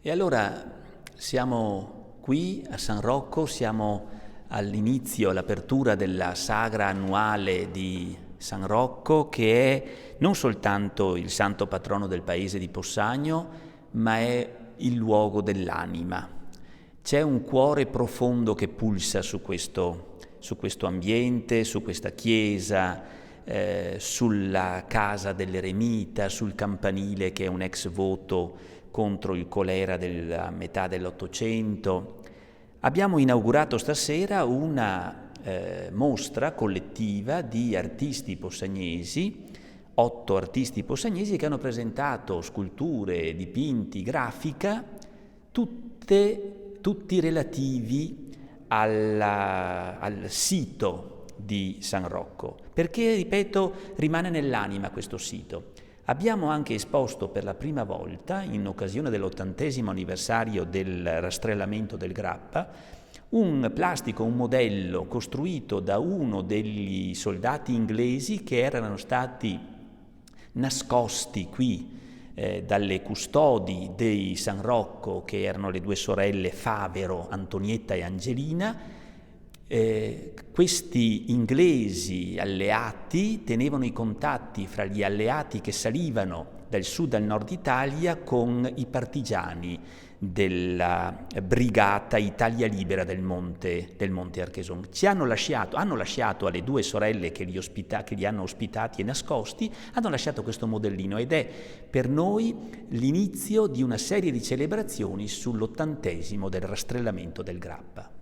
E allora siamo qui a San Rocco, siamo all'inizio, all'apertura della sagra annuale di San Rocco, che è non soltanto il santo patrono del paese di Possagno, ma è il luogo dell'anima. C'è un cuore profondo che pulsa su questo ambiente, su questa chiesa, sulla casa dell'eremita, sul campanile che è un ex voto contro il colera della metà dell'Ottocento. Abbiamo inaugurato stasera una mostra collettiva di artisti possagnesi, 8 artisti possagnesi che hanno presentato sculture, dipinti, grafica, tutti relativi al sito di San Rocco, perché, ripeto, rimane nell'anima questo sito. Abbiamo anche esposto per la prima volta, in occasione dell'80° anniversario del rastrellamento del Grappa, un plastico, un modello costruito da uno degli soldati inglesi che erano stati nascosti qui dalle custodi dei San Rocco, che erano le 2 sorelle Favero, Antonietta e Angelina. Questi inglesi alleati tenevano i contatti fra gli alleati che salivano dal sud al nord Italia con i partigiani della brigata Italia Libera del Monte Archeson. Hanno lasciato alle 2 sorelle che li hanno ospitati e nascosti, hanno lasciato questo modellino, ed è per noi l'inizio di una serie di celebrazioni sull'80° del rastrellamento del Grappa.